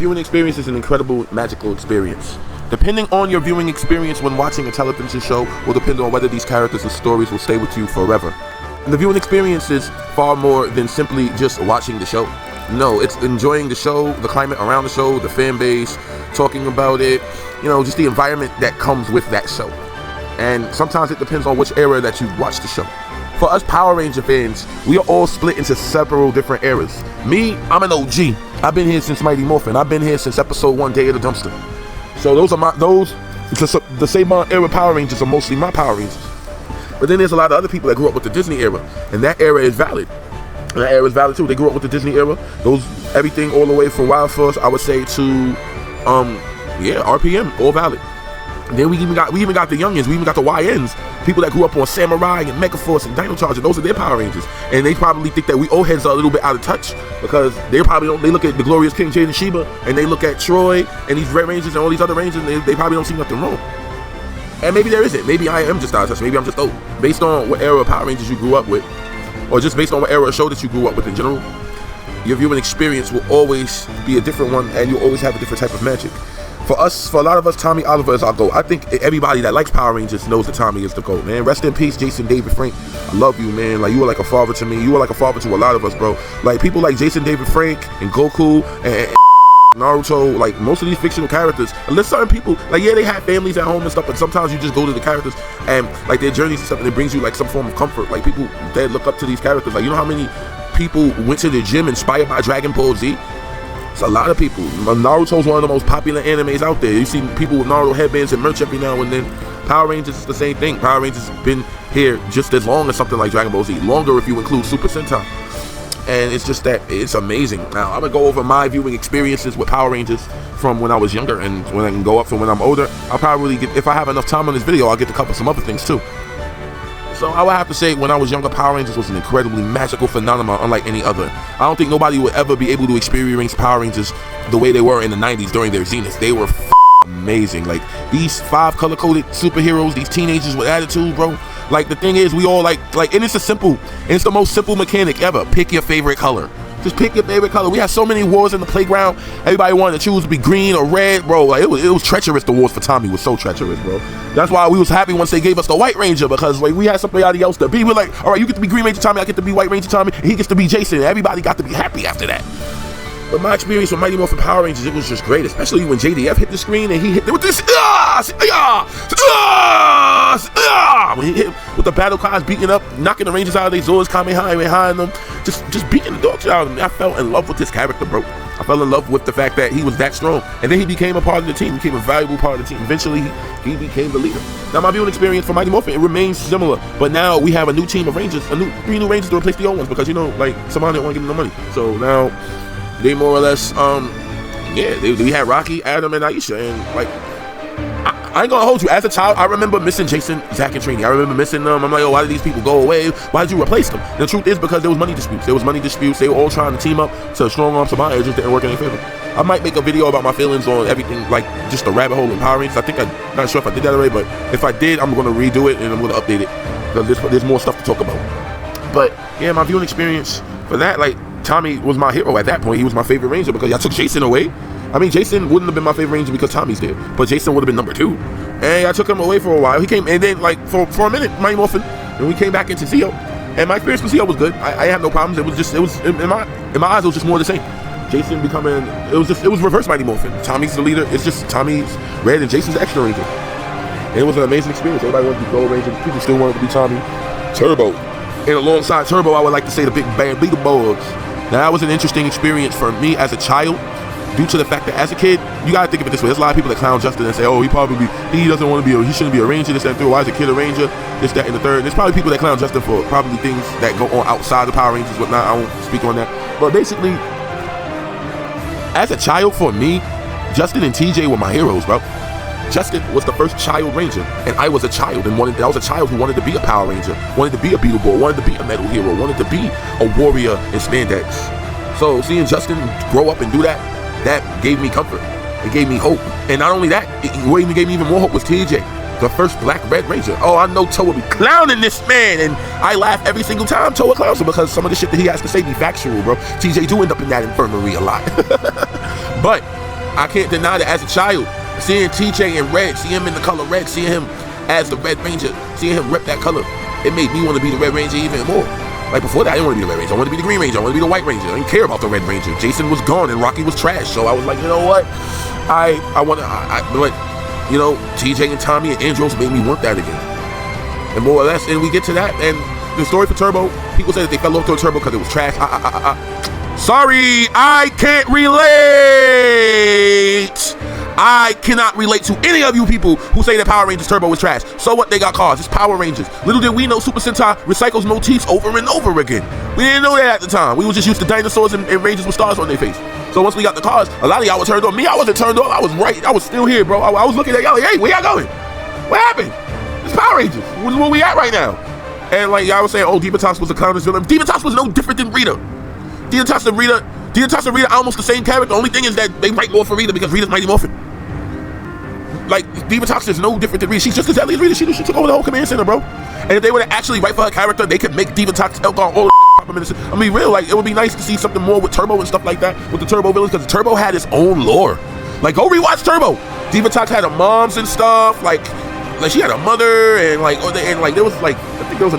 viewing experience is an incredible, magical experience. Depending on your viewing experience when watching a television show will depend on whether these characters and stories will stay with you forever. And the viewing experience is far more than simply just watching the show. No, it's enjoying the show, the climate around the show, the fan base, talking about it, just the environment that comes with that show. And sometimes it depends on which era that you watch the show. For us Power Ranger fans, we are all split into several different eras. Me, I'm an OG. I've been here since Mighty Morphin. I've been here since episode 1, Day of the Dumpster. So the Saban era Power Rangers are mostly my Power Rangers. But then there's a lot of other people that grew up with the Disney era, and that era is valid. And that era is valid too. They grew up with the Disney era. Everything all the way from Wild Force, I would say, to RPM, all valid. And then we even got the youngins, we even got the YNs, people that grew up on Samurai and Megaforce and Dino Charger. Those are their Power Rangers, and they probably think that we old heads are a little bit out of touch because they look at the Glorious King, Jade and Sheba, and they look at Troy and these Red Rangers and all these other Rangers, and they probably don't see nothing wrong. And maybe there isn't. Maybe I am just out of touch. Maybe I'm just old. Based on what era of Power Rangers you grew up with, or just based on what era of show that you grew up with in general, your viewing experience will always be a different one, and you'll always have a different type of magic. For a lot of us, Tommy Oliver is our GOAT. I think everybody that likes Power Rangers knows that Tommy is the GOAT, man. Rest in peace, Jason David Frank. I love you, man. Like, you were like a father to me. You were like a father to a lot of us, bro. Like, people like Jason David Frank and Goku and Naruto, like, most of these fictional characters, unless certain people, like, yeah, they have families at home and stuff, but sometimes you just go to the characters and, like, their journeys and stuff, and it brings you, like, some form of comfort. Like, people that look up to these characters. Like, you know how many people went to the gym inspired by Dragon Ball Z? It's a lot of people. Naruto's one of the most popular animes out there. You see people with Naruto headbands and merch every now and then. Power Rangers is the same thing. Power Rangers has been here just as long as something like Dragon Ball Z. Longer if you include Super Sentai. And it's just that it's amazing. Now, I'm going to go over my viewing experiences with Power Rangers from when I was younger, and when I can go up from when I'm older. I'll probably get, if I have enough time on this video, I'll get to cover some other things too. So I would have to say, when I was younger, Power Rangers was an incredibly magical phenomenon unlike any other. I don't think nobody would ever be able to experience Power Rangers the way they were in the 90s during their zenith. They were amazing. Like, these 5 color-coded superheroes, these teenagers with attitude, bro. Like, the thing is, we all and it's it's the most simple mechanic ever. Pick your favorite color. Just pick your favorite color. We had so many wars in the playground. Everybody wanted to choose to be green or red, bro. Like, it was treacherous. The wars for Tommy was so treacherous, bro. That's why we was happy once they gave us the White Ranger, because like we had somebody else to be. We're like, all right, you get to be Green Ranger Tommy, I get to be White Ranger Tommy, and he gets to be Jason. Everybody got to be happy after that. But my experience with Mighty Morphin Power Rangers, it was just great, especially when JDF hit the screen and he hit with this, when he hit with the battle cries, beating up, knocking the Rangers out of their Zords, Kamehameha behind them, just beating the dog shit out of them. I fell in love with this character, bro. I fell in love with the fact that he was that strong, and then he became a part of the team, became a valuable part of the team. Eventually, he became the leader. Now, my viewing experience for Mighty Morphin, it remains similar, but now we have a new team of Rangers, 3 new Rangers to replace the old ones, because, like, somebody didn't want to give them the money. So now, they more or less, we had Rocky, Adam, and Aisha, and like, I ain't gonna hold you. As a child, I remember missing Jason, Zach, and Trini. I remember missing them. I'm like, oh, why did these people go away? Why did you replace them? And the truth is, because there was money disputes. They were all trying to team up to strong arm somebody. It just didn't work in their favor. I might make a video about my feelings on everything, like just the rabbit hole in Power Rangers. I'm not sure if I did that already, but if I did, I'm gonna redo it and I'm gonna update it, because there's more stuff to talk about. But yeah, my viewing experience for that, like, Tommy was my hero at that point. He was my favorite Ranger because y'all took Jason away. I mean, Jason wouldn't have been my favorite Ranger because Tommy's there, but Jason would have been number 2. And I took him away for a while. He came, and then, like, for a minute, Mighty Morphin, and we came back into Zeo. And my experience with Zeo was good. I had no problems. It was in my eyes, it was just more of the same. Jason becoming, it was reverse Mighty Morphin. Tommy's the leader. It's just Tommy's red and Jason's extra Ranger. And it was an amazing experience. Everybody wanted to be Gold Ranger. People still wanted to be Tommy. Turbo. And alongside Turbo, I would like to say the Big Bad Beetle Bugs. Now, that was an interesting experience for me as a child, due to the fact that as a kid, you gotta think of it this way. There's a lot of people that clown Justin and say, oh, he doesn't want to be, he shouldn't be a Ranger, this, that, and third. Why is a kid a Ranger? This, that, and the third. And there's probably people that clown Justin for probably things that go on outside the Power Rangers, whatnot. I won't speak on that. But basically, as a child, for me, Justin and TJ were my heroes, bro. Justin was the first child Ranger, and I was a child, and I was a child who wanted to be a Power Ranger, wanted to be a Beetle Boy, wanted to be a Metal Hero, wanted to be a warrior in spandex. So seeing Justin grow up and do that, that gave me comfort. It gave me hope. And not only that, what even gave me even more hope was TJ, the first Black-Red Ranger. Oh, I know Toa be clowning this man, and I laugh every single time Toa clowns him, because some of the shit that he has to say be factual, bro. TJ do end up in that infirmary a lot. But I can't deny that as a child, seeing TJ in red, seeing him in the color red, seeing him as the Red Ranger, seeing him rep that color, it made me want to be the Red Ranger even more. Like before that, I didn't want to be the Red Ranger. I wanted to be the Green Ranger. I wanted to be the White Ranger. I didn't care about the Red Ranger. Jason was gone and Rocky was trash. So I was like, you know what? But you know, TJ and Tommy and Andros made me want that again. And more or less, and we get to that, and the story for Turbo, people say that they fell off to Turbo because it was trash. Sorry, I can't relate. I cannot relate to any of you people who say that Power Rangers Turbo was trash. So what? They got cars. It's Power Rangers. Little did we know Super Sentai recycles motifs over and over again. We didn't know that at the time. We was just used to dinosaurs and Rangers with stars on their face. So once we got the cars, a lot of y'all were turned on. Me, I wasn't turned on. I was right. I was still here, bro. I was looking at y'all like, hey, where y'all going? What happened? It's Power Rangers. Where we at right now? And like y'all was saying, oh, Divatox was a clownist villain. Divatox was no different than Rita. Divatox and Rita are almost the same character. The only thing is that they write more for Rita because Rita's Mighty Morphin. Like, Divatox is no different than Rita. She's just as deadly as Rita. She took over the whole command center, bro. And if they were to actually write for her character, they could make Divatox, Elgar, all the I mean, real, like, it would be nice to see something more with Turbo and stuff like that, with the Turbo villains, because Turbo had his own lore. Like, go rewatch Turbo. Divatox had a moms and stuff, like she had a mother, and there was like, I think there was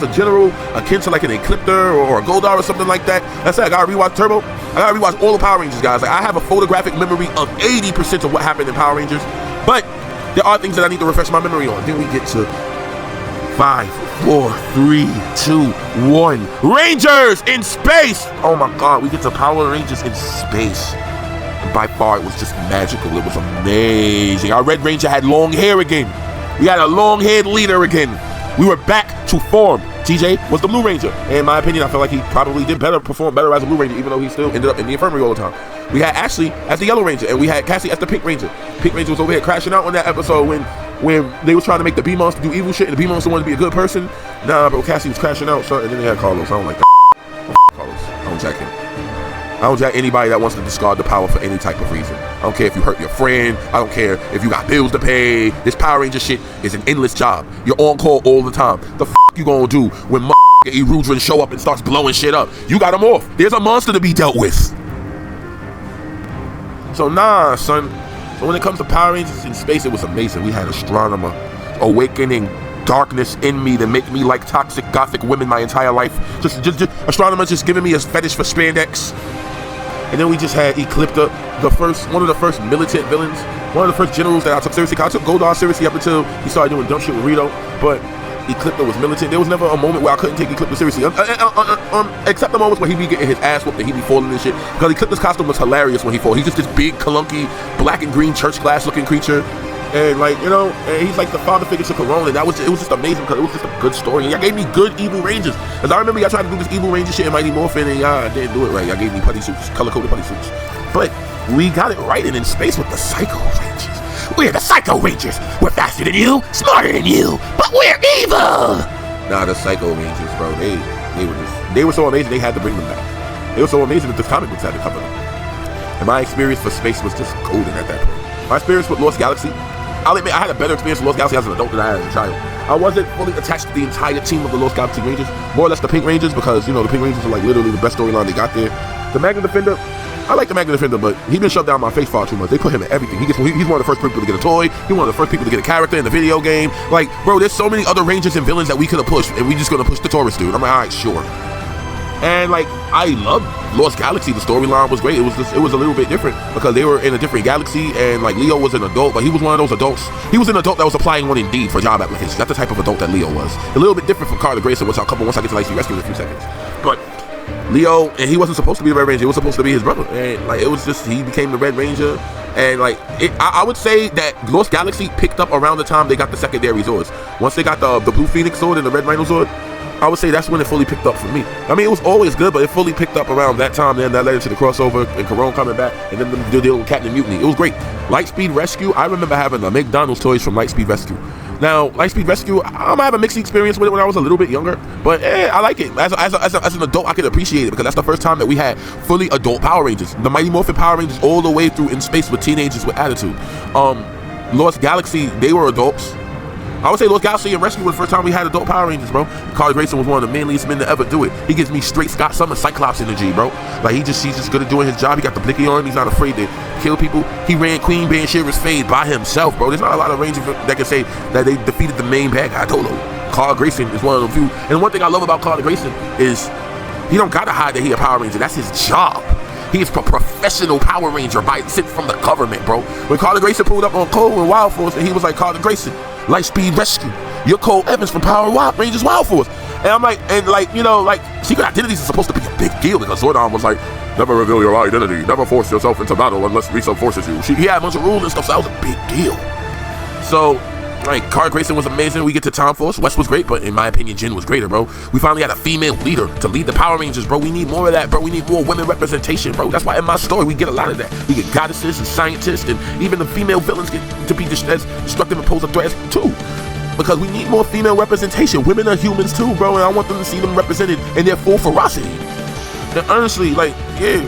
a general akin to like an Ecliptor or a Goldar or something like that. That's it. I gotta rewatch Turbo. I gotta rewatch all the Power Rangers, guys. Like, I have a photographic memory of 80% of what happened in Power Rangers, but there are things that I need to refresh my memory on. Then we get to 5, 4, 3, 2, 1. Rangers in space! Oh my god, we get to Power Rangers in space. And by far, it was just magical. It was amazing. Our Red Ranger had long hair again. We had a long-haired leader again. We were back to form. TJ was the Blue Ranger. And in my opinion, I feel like he probably did perform better as a Blue Ranger, even though he still ended up in the infirmary all the time. We had Ashley as the Yellow Ranger, and we had Cassie as the Pink Ranger. Pink Ranger was over here crashing out on that episode when they were trying to make the B-Monster do evil shit, and the B-Monster wanted to be a good person. Nah, bro, Cassie was crashing out, son, and then they had Carlos. I don't like that. Carlos. I don't jack him. I don't jack anybody that wants to discard the power for any type of reason. I don't care if you hurt your friend. I don't care if you got bills to pay. This Power Ranger shit is an endless job. You're on call all the time. The you gonna do when Erudrin show up and starts blowing shit up? You got him off. There's a monster to be dealt with. So nah, son. So when it comes to Power Rangers in space, it was amazing. We had Astronomer awakening darkness in me that make me like toxic gothic women my entire life. Just Astronomer just giving me a fetish for spandex. And then we just had Ecliptor, one of the first militant villains, one of the first generals that I took seriously. I took Goldar seriously up until he started doing dumb shit with Rito, but Ecliptor was militant. There was never a moment where I couldn't take Ecliptor seriously, except the moments where he be getting his ass whooped and he be falling and shit. Because Ecliptor's costume was hilarious when he fall. He's just this big, clunky, black and green church glass looking creature. And like, you know, and he's like the father figure to Corona, and it was just amazing because it was just a good story. And y'all gave me good Evil Rangers. Because I remember y'all tried to do this Evil Ranger shit in Mighty Morphin, and y'all didn't do it right. Y'all gave me putty suits, color-coded putty suits. But we got it right, and in space with the Psycho Rangers. We're the Psycho Rangers. We're faster than you, smarter than you, but we're evil. Nah, the Psycho Rangers, bro, they were so amazing they had to bring them back. They were so amazing that the comic books had to cover them. And my experience for space was just golden at that point. My experience with Lost Galaxy, I'll admit I had a better experience with Lost Galaxy as an adult than I had as a child. I wasn't fully attached to the entire team of the Lost Galaxy Rangers, more or less the Pink Rangers, because, you know, the Pink Rangers are like literally the best storyline they got there. The Magna Defender, I like the Magna Defender, but he's been shoved down my face far too much. They put him in everything. He's one of the first people to get a toy. He's one of the first people to get a character in the video game. Like, bro, there's so many other Rangers and villains that we could have pushed, and we just gonna push the Taurus dude. I'm like, all right, sure. And like, I loved Lost Galaxy. The storyline was great. It was a little bit different because they were in a different galaxy, and like Leo was an adult, but he was one of those adults. He was an adult that was applying on Indeed for job applications. That's the type of adult that Leo was. A little bit different from Carter Grayson, which I'll cover once I get to Lightspeed Rescue in a few seconds. But Leo, and he wasn't supposed to be the Red Ranger. He was supposed to be his brother, and like, it was just, he became the Red Ranger. And like, I would say that Lost Galaxy picked up around the time they got the secondary Zords. Once they got the Blue Phoenix Sword and the Red Rhino Sword, I would say that's when it fully picked up for me. I mean, it was always good, but it fully picked up around that time. Then that led into the crossover and Corona coming back, and then the deal with Captain Mutiny. It was great. Lightspeed Rescue, I remember having the McDonald's toys from Lightspeed Rescue. Now, Lightspeed Rescue, I might have a mixed experience with it when I was a little bit younger, but I like it. As an adult, I could appreciate it because that's the first time that we had fully adult Power Rangers. The Mighty Morphin Power Rangers all the way through in space with teenagers with attitude. Lost Galaxy, they were adults. I would say Los Galaxy and Rescue was the first time we had adult Power Rangers, bro. Carly Grayson was one of the manliest men to ever do it. He gives me straight Scott Summers Cyclops energy, bro. Like he's just good at doing his job. He got the blicky on him. He's not afraid to kill people. He ran Queen Banshira's Fade by himself, bro. There's not a lot of Rangers that can say that they defeated the main bad guy, Dolo. Carl Grayson is one of the few. And one thing I love about Carl Grayson is he don't gotta hide that he a Power Ranger. That's his job. He is a professional Power Ranger sent from the government, bro. When Carl Grayson pulled up on Cole and Wild Force, and he was like, Carl Grayson, Lightspeed Rescue. You're Cole Evans from Power Rangers Wild Force. And I'm like, secret identities is supposed to be a big deal because Zordon was like, never reveal your identity, never force yourself into battle unless Risa forces you. He had a bunch of rules and stuff, so that was a big deal. So, like, Carl Grayson was amazing. We get to Time Force. West was great, but in my opinion, Jin was greater, bro. We finally had a female leader to lead the Power Rangers, bro. We need more of that, bro. We need more women representation, bro. That's why in my story, we get a lot of that. We get goddesses and scientists, and even the female villains get to be as destructive and pose a threat too. Because we need more female representation. Women are humans too, bro, and I want them to see them represented in their full ferocity. And honestly, like, yeah,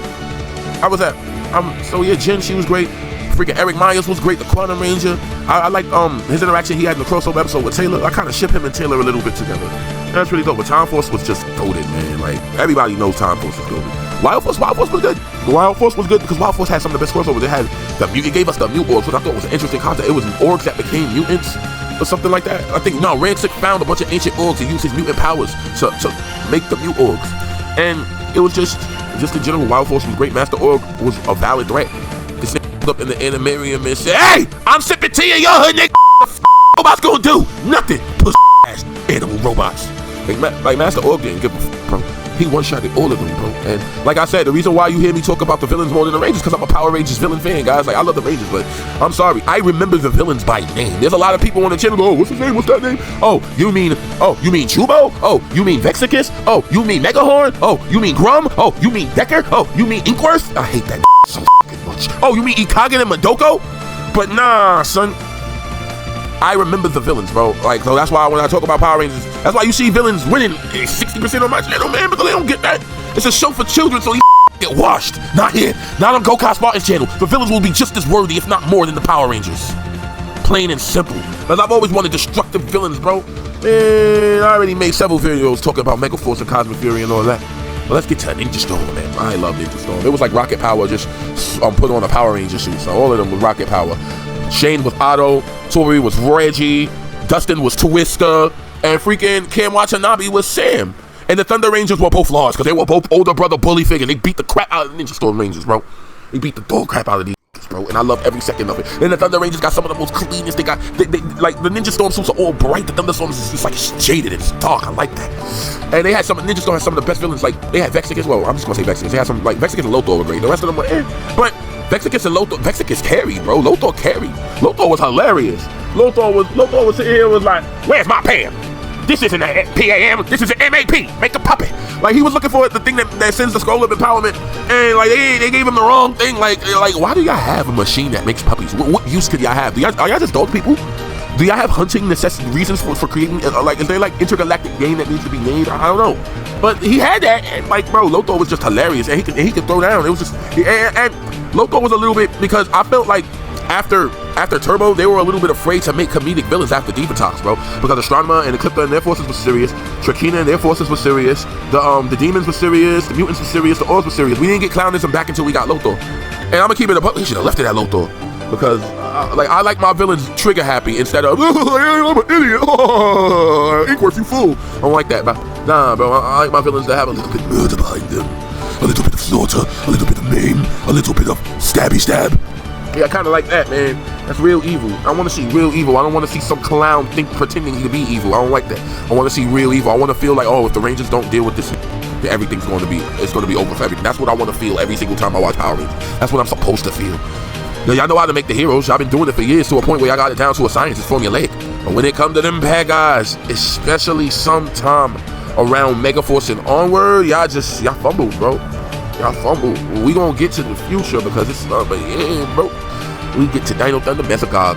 Jen, she was great. Freaking Eric Myers was great, the Quantum Ranger. I like his interaction he had in the crossover episode with Taylor. I kind of ship him and Taylor a little bit together. That's really dope. But Time Force was just goated, man. Like, everybody knows Time Force is goated. Wild Force was good. Wild Force was good because Wild Force had some of the best crossovers. It gave us the Mute Orgs, which I thought was an interesting concept. It was orgs that became mutants or something like that. I think, no, Rancic found a bunch of ancient orgs and used his mutant powers to make the Mute Orgs. And it was just in general, Wild Force was great. Master Org was a valid threat. This nigga up in the Animarium and said, hey, I'm sipping tea in your hood, nigga. What the f*** robots gonna do? Nothing. Pussy ass animal robots. Like Master Org didn't give a f***, bro. He one-shotted all of them, bro. And like I said, the reason why you hear me talk about the villains more than the Rangers because I'm a Power Rangers villain fan, guys. Like, I love the Rangers, but I'm sorry. I remember the villains by name. There's a lot of people on the channel go, oh, what's his name? What's that name? Oh, you mean Chubo? Oh, you mean Vexicus? Oh, you mean Megahorn? Oh, you mean Grum? Oh, you mean Decker? Oh, you mean Inkworth? I hate that so fucking much. Oh, you mean Ikagen and Madoko? But nah, son. I remember the villains, bro. Like, so that's why when I talk about Power Rangers, that's why you see villains winning 60% on my channel, man, because they don't get that. It's a show for children, so get washed. Not here. Not on Go-Kai Spartan's channel. The villains will be just as worthy, if not more, than the Power Rangers. Plain and simple. Because I've always wanted destructive villains, bro. Man, I already made several videos talking about Mega Force and Cosmic Fury and all that. But let's get to Ninja Storm, man. I love Ninja Storm. It was like Rocket Power just put on a Power Ranger suit. So all of them was Rocket Power. Shane was Otto, Tori was Reggie, Dustin was Twister, and freaking Cam Watanabe was Sam. And the Thunder Rangers were both Lars, because they were both older brother bully figure. They beat the crap out of the Ninja Storm Rangers, bro. They beat the dog crap out of these, bro. And I love every second of it. And the Thunder Rangers got some of the most cleanest. They like the Ninja Storm suits are all bright. The Thunder Storm is just like jaded and it's dark. I like that. And they had Ninja Storm had some of the best villains. Like they had Vexicus. Well, I'm just gonna say Vexicus. They had some like Vexicus and Lothar were great. The rest of them were but Vexicus and Lothar, Vexicus carried, bro. Lothar carried. Lothar was hilarious. Lothar was sitting here was like, where's my Pam? This isn't a PAM, this is an MAP. Make a puppet. Like he was looking for the thing that sends the scroll of empowerment, and like they gave him the wrong thing. Like why do y'all have a machine that makes puppies? What use could y'all have? Are y'all just dog people? Do y'all have hunting reasons for creating? Like is there like intergalactic game that needs to be made? I don't know. But he had that, and like bro, Lothar was just hilarious, and he could throw down. It was just and Lothar was a little bit because I felt like after Turbo, they were a little bit afraid to make comedic villains after Divatox, bro. Because Astronomer and Eclipta and their forces were serious. Trakina and their forces were serious. The demons were serious. The mutants were serious. The Orbs were serious. We didn't get Clownism back until we got Lothar. And I'm gonna keep it up. He should have left it at Lothar. Because I like my villains trigger happy instead of I'm an idiot. Inkworth, you fool. I don't like that, but nah, bro. I like my villains to have a little bit of murder behind them, a little bit of slaughter, a little bit of maim, a little bit of stabby stab. Yeah, I kind of like that, man. That's real evil. I want to see real evil. I don't want to see some clown pretending to be evil. I don't like that. I want to see real evil. I want to feel like, oh, if the Rangers don't deal with this, then everything's going to be over for everything. That's what I want to feel every single time I watch Power Rangers. That's what I'm supposed to feel. Now, y'all know how to make the heroes. I've been doing it for years to a point where y'all got it down to a science. It's formulaic. But when it comes to them bad guys, especially sometime around Megaforce and onward, y'all fumbled, bro. Y'all fumbled. We gonna get to the future because it's but yeah, bro. We get to Dino Thunder, Mesogog.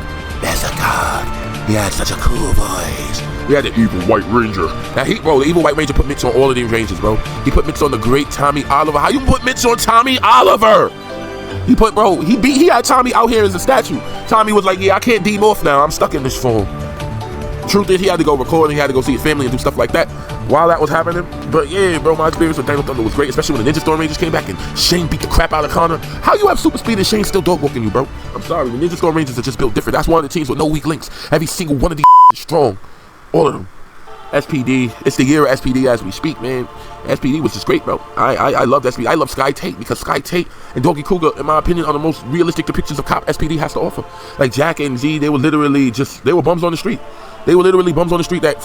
He had such a cool voice. We had the Evil White Ranger. Now the Evil White Ranger put mitts on all of these Rangers, bro. He put mitts on the great Tommy Oliver. How you put mitts on Tommy Oliver? He had Tommy out here as a statue. Tommy was like, yeah, I can't demorph now. I'm stuck in this form. Truth is, he had to go record and he had to go see his family and do stuff like that while that was happening. But yeah, bro, my experience with Dino Thunder was great, especially when the Ninja Storm Rangers came back and Shane beat the crap out of Connor. How you have super speed and Shane still dog walking you, bro? I'm sorry, the Ninja Storm Rangers are just built different. That's one of the teams with no weak links. Every single one of these is strong. All of them. SPD, it's the year of SPD as we speak, man. SPD was just great, bro. I loved SPD. I love Sky Tate because Sky Tate and Doggy Cougar, in my opinion, are the most realistic depictions of cop SPD has to offer. Like Jack and Z, they were literally they were bums on the street. They were literally bums on the street that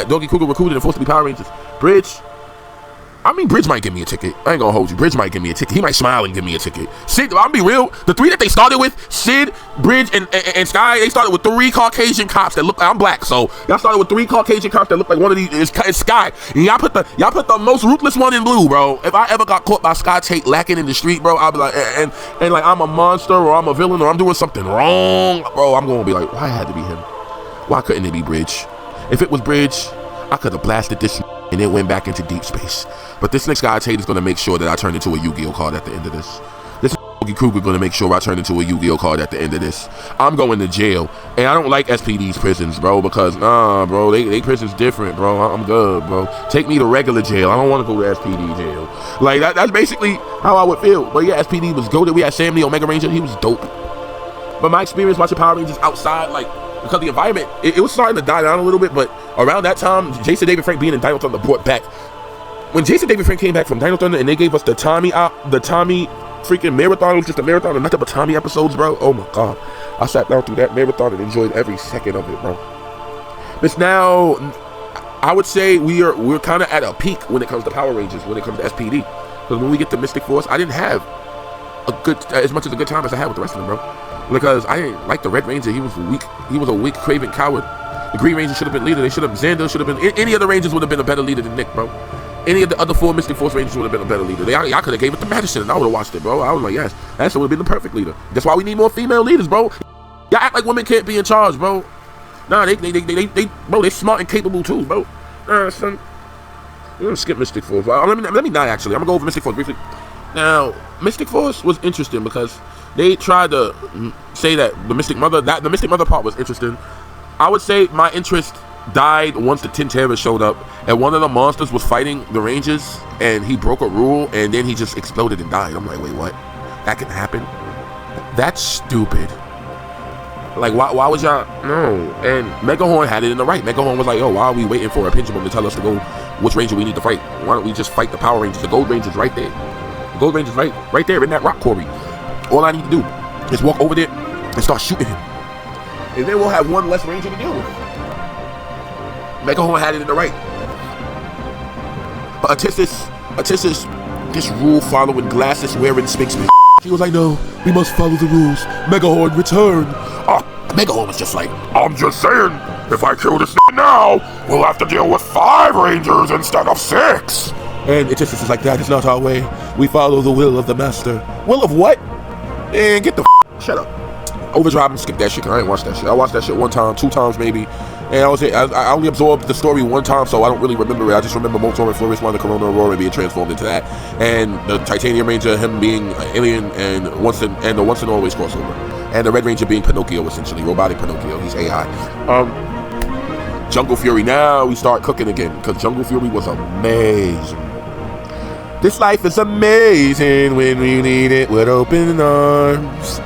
Doggy Cougar recruited and forced to be Power Rangers. Bridge might give me a ticket. I ain't gonna hold you. Bridge might give me a ticket. He might smile and give me a ticket. Sid, I'll be real. The three that they started with, Sid, Bridge, and Sky, they started with 3 Caucasian cops that look like, I'm black, so y'all started with 3 Caucasian cops that look like one of these is Sky. And y'all put the most ruthless one in blue, bro. If I ever got caught by Sky Tate lacking in the street, bro, I'll be like, and like I'm a monster or I'm a villain or I'm doing something wrong, bro, I'm gonna be like, why had to be him? Why couldn't it be Bridge? If it was Bridge, I could have blasted this and it went back into deep space. But this next guy, Tate, is going to make sure that I turn into a Yu-Gi-Oh card at the end of this. This Doggy Cougar going to make sure I turn into a Yu-Gi-Oh card at the end of this. I'm going to jail. And I don't like SPD's prisons, bro, because, nah, bro, they prisons different, bro. I'm good, bro. Take me to regular jail. I don't want to go to SPD jail. Like, that's basically how I would feel. But yeah, SPD was goated. We had Sam the Omega Ranger. He was dope. But my experience watching Power Rangers outside, like, because the environment, it was starting to die down a little bit, but around that time, Jason David Frank being in Dino Thunder brought back. When Jason David Frank came back from Dino Thunder and they gave us the Tommy freaking marathon, it was just a marathon of nothing but Tommy episodes, bro. Oh my God. I sat down through that marathon and enjoyed every second of it, bro. This now, I would say we're kind of at a peak when it comes to Power Rangers, when it comes to SPD. Because when we get to Mystic Force, I didn't have as much of a good time as I had with the rest of them, bro. Because I didn't like the Red Ranger. He was weak. He was a weak, craven coward. The Green Ranger should have been leader. Xander should have been, any of the Rangers would have been a better leader than Nick, bro. Any of the other 4 Mystic Force Rangers would have been a better leader. Y'all could have gave it to Madison and I would have watched it, bro. I was like, yes, that would have been the perfect leader. That's why we need more female leaders, bro. Y'all act like women can't be in charge, bro. Nah, they're smart and capable too, bro. Son. We're gonna skip Mystic Force. Let me not actually. I'm gonna go over Mystic Force briefly. Now, Mystic Force was interesting because they tried to say that the Mystic Mother part was interesting. I would say my interest died once the Tin Terrors showed up and one of the monsters was fighting the Rangers and he broke a rule and then he just exploded and died. I'm like, wait, what? That can happen? That's stupid. Like, why was y'all? No. And Megahorn had it in the right. Megahorn was like, oh, why are we waiting for a pendulum to tell us to go which Ranger we need to fight? Why don't we just fight the Power Rangers? The Gold Ranger's right there. The Gold Ranger's right there in that rock quarry. All I need to do is walk over there and start shooting him. And then we'll have one less Ranger to deal with. Megahorn had it in the right. But Atissis, this rule-following, glasses-wearing Sphinxman, he was like, no, we must follow the rules. Megahorn, return. Megahorn was just like, I'm just saying, if I kill this now, we'll have to deal with 5 Rangers instead of 6. And Atissis is like, that is not our way. We follow the will of the master. Will of what? Man, get the shut up. Overdrive and skip that shit, 'cause I ain't watched that shit. I watched that shit 1 time, 2 times maybe. And I only absorbed the story 1 time, so I don't really remember it. I just remember Motor and Flores, the Corona Aurora being transformed into that. And the Titanium Ranger, him being an alien, and the Once and Always crossover. And the Red Ranger being Pinocchio, essentially. Robotic Pinocchio. He's AI. Jungle Fury. Now we start cooking again, because Jungle Fury was amazing. This life is amazing when we need it with open arms.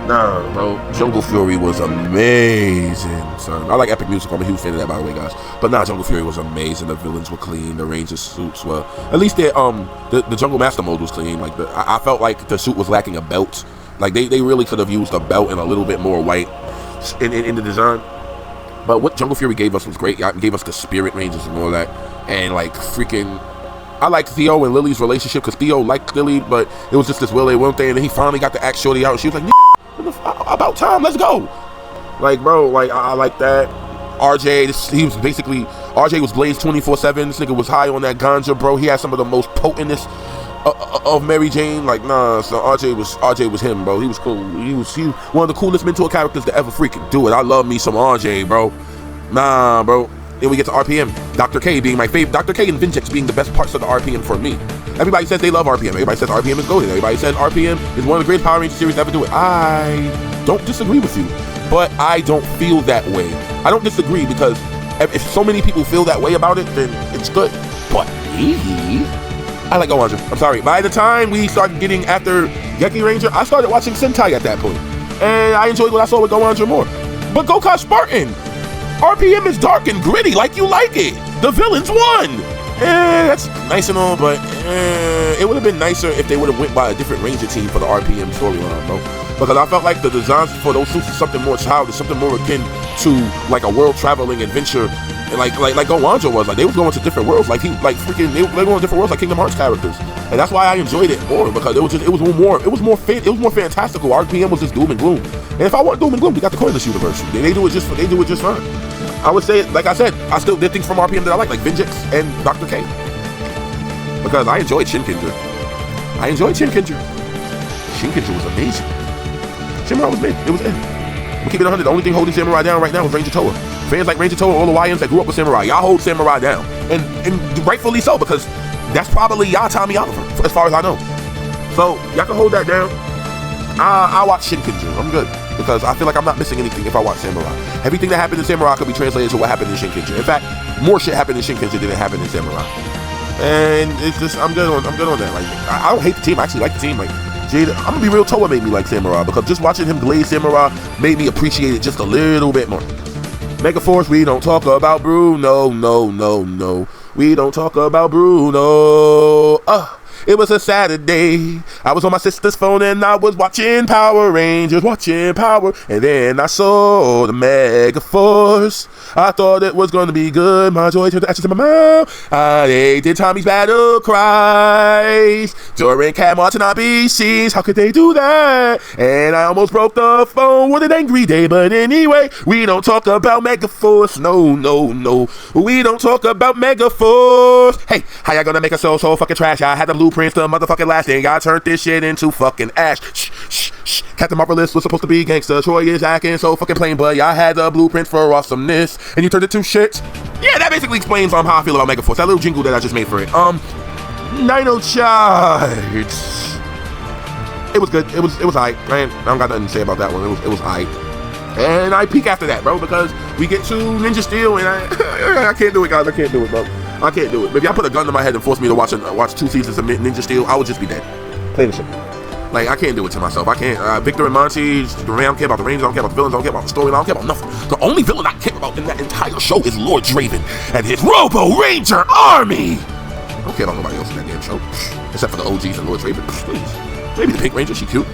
Nah, bro, Jungle Fury was amazing, son. I like epic music. I'm a huge fan of that, by the way, guys. But nah, Jungle Fury was amazing. The villains were clean. The Ranger suits were, at least the Jungle Master mode was clean. Like I felt like the suit was lacking a belt. Like they really could have used a belt and a little bit more white in the design. But what Jungle Fury gave us was great. It gave us the Spirit Rangers and all that, and like freaking. I liked Theo and Lily's relationship because Theo liked Lily, but it was just this will they won't they, and then he finally got to act Shorty out. And she was like, about time, let's go. Like, bro, like I like that. RJ was blazed 24/7. This nigga was high on that ganja, bro. He had some of the most potentness of Mary Jane. Like, nah, so RJ was him, bro. He was cool. He was one of the coolest mentor characters to ever freaking do it. I love me some RJ, bro. Nah, bro. Then we get to RPM. Dr. K being my favorite. Dr. K and Vinjex being the best parts of the RPM for me. Everybody says they love RPM. Everybody says RPM is golden. Everybody says RPM is one of the greatest Power Ranger series to ever do it. I don't disagree with you, but I don't feel that way. I don't disagree because if so many people feel that way about it, then it's good. But me, I like Go Ranger. I'm sorry. By the time we started getting after Geki Ranger, I started watching Sentai at that point, and I enjoyed what I saw with Go Ranger more. But Gokai Spartan, RPM is dark and gritty, like you like it. The villains won. That's nice and all, but it would have been nicer if they would have went by a different Ranger team for the RPM storyline, bro. Because I felt like the designs for those suits is something more childish, something more akin to like a world traveling adventure, and like Go Ranger was. Like they was going to different worlds, they were going to different worlds like Kingdom Hearts characters, and that's why I enjoyed it more, because it was more fantastical. RPM was just doom and gloom, and if I want doom and gloom, we got the Coinless universe. They do it just fine. I would say, like I said, I still did things from RPM that I like Vengeance and Dr. K, because I enjoyed Shinkenger. Shinkenger was amazing. Samurai was mid. It was in. We'll keep it 100. The only thing holding Samurai down right now is Ranger Toa. Fans like Ranger Toa, all the YMs that grew up with Samurai, y'all hold Samurai down. And rightfully so, because that's probably y'all Tommy Oliver, as far as I know. So, y'all can hold that down. I watch Shinkenger. I'm good. Because I feel like I'm not missing anything if I watch Samurai. Everything that happened in Samurai could be translated to what happened in Shinkenger. In fact, more shit happened in Shinkenger than it happened in Samurai. And it's just, I'm good on that. Like, I don't hate the team. I actually like the team. Like, Jada, I'm gonna be real, Toa made me like Samurai, because just watching him glaze Samurai made me appreciate it just a little bit more. Mega Force, we don't talk about Bruno, no. We don't talk about Bruno. It was a Saturday. I was on my sister's phone and I was watching Power Rangers, and then I saw the Mega Force. I thought it was gonna be good. My joy turned to ashes in my mouth. I hated Tommy's battle cries during Cat Watanabe scenes. How could they do that? And I almost broke the phone with an angry day. But anyway, we don't talk about Mega Force. No. We don't talk about Mega Force. Hey, how y'all gonna make us so fucking trash? I had the blueprints, the motherfucking last thing. Y'all turned this shit into fucking ash. Shh. Captain Marvelous was supposed to be gangster. Troy is acting so fucking plain, but y'all had the blueprint for awesomeness, and you turned it to shit. Yeah, that basically explains how I feel about Mega Force. That little jingle that I just made for it. Dino Charge. It was good. It was alright. I don't got nothing to say about that one. It was alright. And I peak after that, bro, because we get to Ninja Steel, and I can't do it, guys. I can't do it, bro. I can't do it. If y'all put a gun to my head and force me to watch 2 seasons of Ninja Steel, I would just be dead. Play this shit. Like, I can't do it to myself. I can't. Victor and Monty, I don't care about the Rangers, I don't care about the villains, I don't care about the story, I don't care about nothing. The only villain I care about in that entire show is Lord Draven and his Robo Ranger army. I don't care about nobody else in that damn show, except for the OGs and Lord Draven. Please. Maybe the Pink Ranger, she cute.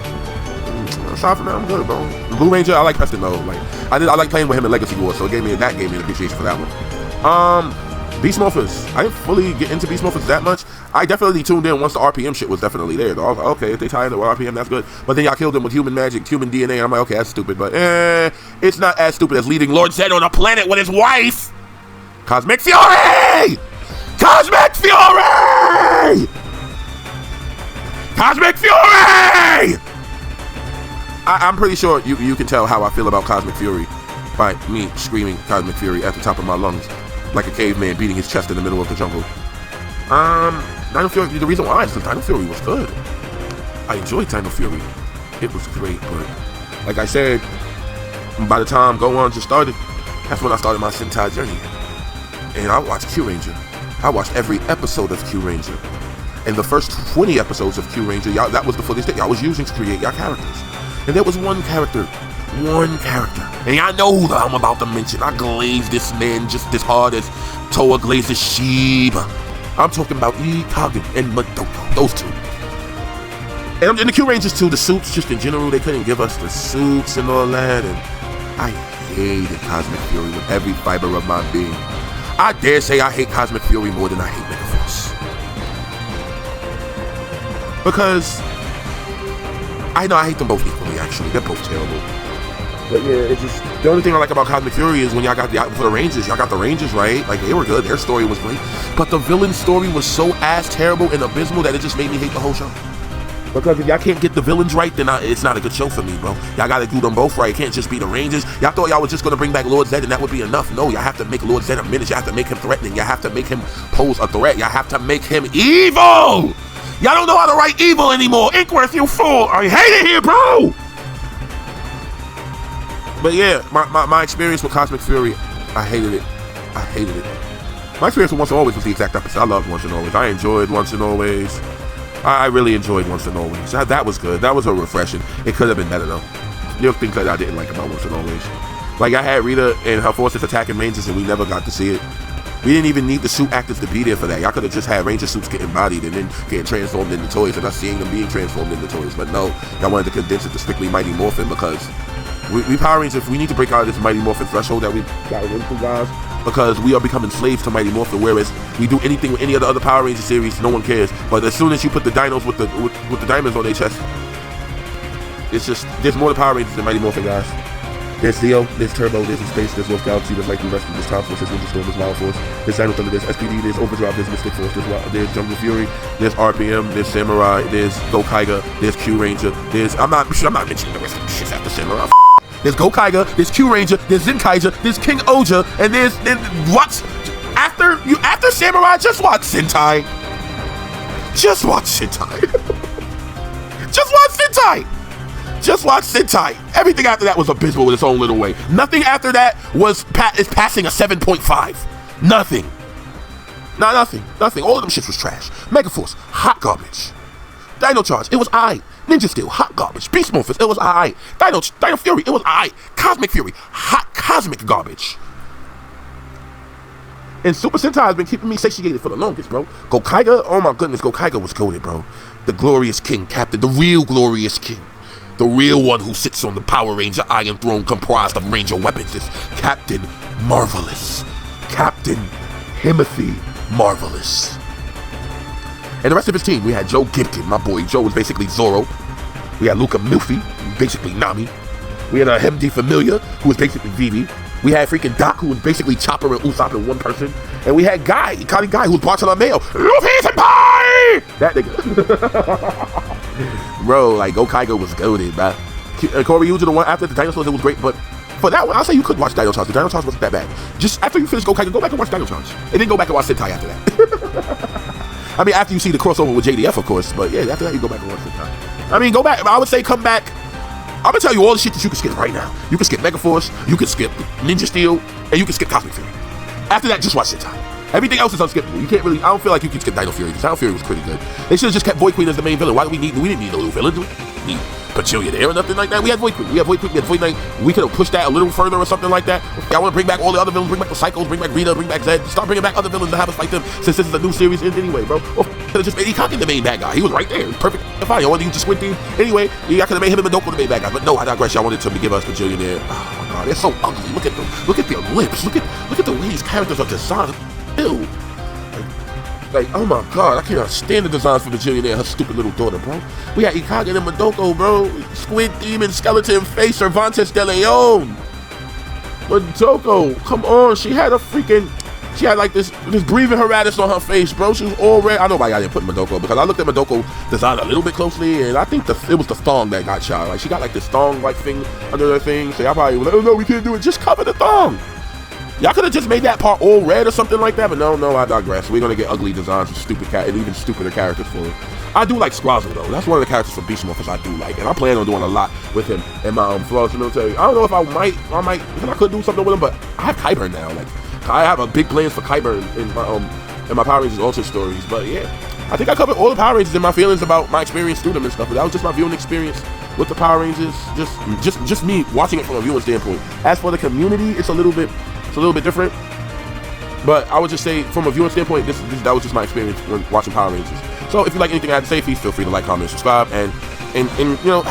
Aside from that, I'm good, bro. The Blue Ranger, I like Preston though. Like, I like playing with him in Legacy Wars, so it gave me an appreciation for that one. Beast Morphers. I didn't fully get into Beast Morphers that much. I definitely tuned in once the RPM shit was definitely there. I was like, okay, if they tie into RPM, that's good. But then y'all killed him with human magic, human DNA, and I'm like, okay, that's stupid. But it's not as stupid as leading Lord Zed on a planet with his wife. Cosmic Fury! Cosmic Fury! Cosmic Fury! I'm pretty sure you can tell how I feel about Cosmic Fury by me screaming Cosmic Fury at the top of my lungs, like a caveman beating his chest in the middle of the jungle. Dino Fury, the reason why is because Dino Fury was good. I enjoyed Dino Fury. It was great, but like I said, by the time Go On just started, that's when I started my Sentai journey. And I watched Q Ranger. I watched every episode of Q Ranger. And the first 20 episodes of Q Ranger, that was the footage that y'all was using to create y'all characters. And there was one character, and y'all know who I'm about to mention. I glazed this man just as hard as Toa glazes Sheba. I'm talking about Ikagen and Madoka, those two. And in the Q Rangers too, the suits just in general, they couldn't give us the suits and all that, and I hated Cosmic Fury with every fiber of my being. I dare say I hate Cosmic Fury more than I hate Mega Force. Because I know I hate them both equally, actually. They're both terrible. But yeah, it's just, the only thing I like about Cosmic Fury is when y'all got for the Rangers, y'all got the Rangers right. Like, they were good, their story was great. But the villain story was so ass terrible and abysmal that it just made me hate the whole show. Because if y'all can't get the villains right, then it's not a good show for me, bro. Y'all gotta do them both right. It can't just be the Rangers. Y'all thought y'all was just gonna bring back Lord Zed and that would be enough. No, y'all have to make Lord Zed a menace. Y'all have to make him threatening. Y'all have to make him pose a threat. Y'all have to make him evil! Y'all don't know how to write evil anymore. Inkworth, you fool! I hate it here, bro! But yeah, my experience with Cosmic Fury, I hated it. I hated it. My experience with Once and Always was the exact opposite. I loved Once and Always. I enjoyed Once and Always. I really enjoyed Once and Always. That was good. That was a refreshing. It could have been better though. There were things that I didn't like about Once and Always. Like I had Rita and her forces attacking Rangers and we never got to see it. We didn't even need the suit actors to be there for that. Y'all could have just had Ranger suits getting bodied and then getting transformed into toys and us seeing them being transformed into toys. But no, y'all wanted to condense it to strictly Mighty Morphin because we Power Rangers, we need to break out of this Mighty Morphin threshold that we got into, guys, because we are becoming slaves to Mighty Morphin, whereas we do anything with any of the other Power Ranger series, no one cares. But as soon as you put the dinos with the diamonds on their chest, it's just, there's more to Power Rangers than Mighty Morphin, guys. There's Zeo, there's Turbo, there's In Space, there's Wolf Galaxy, there's Lightning Rescue, there's Time Force, there's Winter Storm, there's Wild Force, there's Dino Thunder, there's SPD, there's Overdrive, there's Mystic Force, there's Jungle Fury, there's RPM, there's Samurai, there's Gokaiga, there's Q Ranger, there's, I'm not mentioning the rest of the shit after Samurai. There's Gokaiga, there's Q Ranger, there's Zenkaiger, there's King Oja, and there's after Samurai, just watch Sentai. Just watch Sentai. Just watch Sentai. Just watch Sentai. Everything after that was abysmal in its own little way. Nothing after that is passing a 7.5. Nothing. Nah, nothing. All of them shits was trash. Megaforce, hot garbage. Dino Charge, it was aight. Ninja Steel, hot garbage. Beast Morphers, it was aight. Dino Fury, it was aight. Cosmic Fury, hot cosmic garbage. And Super Sentai has been keeping me satiated for the longest, bro. Gokaiga, oh my goodness, Gokaiga was goated, bro. The glorious king, captain, the real glorious king. The real one who sits on the Power Ranger Iron Throne comprised of Ranger weapons is Captain Marvelous. Captain Himothy Marvelous. And the rest of his team, we had Joe Gibson, my boy. Joe was basically Zoro. We had Luca Milfi, basically Nami. We had Hemdi Familia, who was basically Vivi. We had freaking Doc, who was basically Chopper and Usopp in one person. And we had Guy, Ikari Guy, who was watching our mail. Luffy Senpai! That nigga. Bro, like, Gokaiga was goated, bro. Corey Yuja, the one after the dinosaurs, it was great, but for that one, I'll say you could watch Dino Charge. The Dino Charge wasn't that bad. Just after you finish Gokaiga, go back and watch Dino Charge. And then go back and watch Sentai after that. I mean, after you see the crossover with JDF, of course, but yeah, after that, you go back and watch Sentai. I mean, go back. I would say come back. I'm gonna tell you all the shit that you can skip right now. You can skip Megaforce, you can skip Ninja Steel, and you can skip Cosmic Fury. After that, just watch Sentai. Everything else is unskippable. You can't really, I don't feel like you can skip Dino Fury, because Dino Fury was pretty good. They should have just kept Void Queen as the main villain. Why do we didn't need a little villain? Do we need Pachilia there or nothing like that? We had Void Queen, we had Void Knight. We could have pushed that a little further or something like that. Y'all want to bring back all the other villains, bring back the Psychos, bring back Rita, bring back Zed. Start bringing back other villains to have us fight them, since this is a new series anyway, bro. Or could have just made Ikaki the main bad guy. He was right there, perfect. Fine, y'all wanted to use the Squid Team. Anyway, y'all could have made him and Madoko the main bad guy. But no, I digress. Y'all wanted to give us Pachilia there. Oh my god, they're so ugly. Look at them. Look at their lips. Look at the way these characters are designed. Ew. Like, oh my god, I can't stand the designs for Bajillionaire and her stupid little daughter, bro. We had Ikagi and Madoko, bro. Squid Demon, Skeleton Face, Cervantes de Leon. Madoko, come on. She had like this breathing apparatus on her face, bro. She was all red. I know why I didn't put Madoko, because I looked at Madoko design a little bit closely, and I think it was the thong that got shot. Like, she got like this thong-like thing under her thing, so y'all probably was like, oh no, we can't do it. Just cover the thong. Y'all could have just made that part all red or something like that, but no, I digress. We're gonna get ugly designs and stupid and even stupider characters for it. I do like Scrazzle though. That's one of the characters from Beast Morphers I do like, and I plan on doing a lot with him in my Flawless Military. I don't know if I might, because I could do something with him, but I have Kyburn now. Like, I have a big plans for Kyburn in my Power Rangers Ultra stories. But yeah, I think I covered all the Power Rangers and my feelings about my experience through them and stuff. But that was just my viewing experience with the Power Rangers. Just me watching it from a viewing standpoint. As for the community, it's a little bit different. But I would just say, from a viewing standpoint, that was just my experience when watching Power Rangers. So if you like anything I had to say, please feel free to like, comment, subscribe, and you know,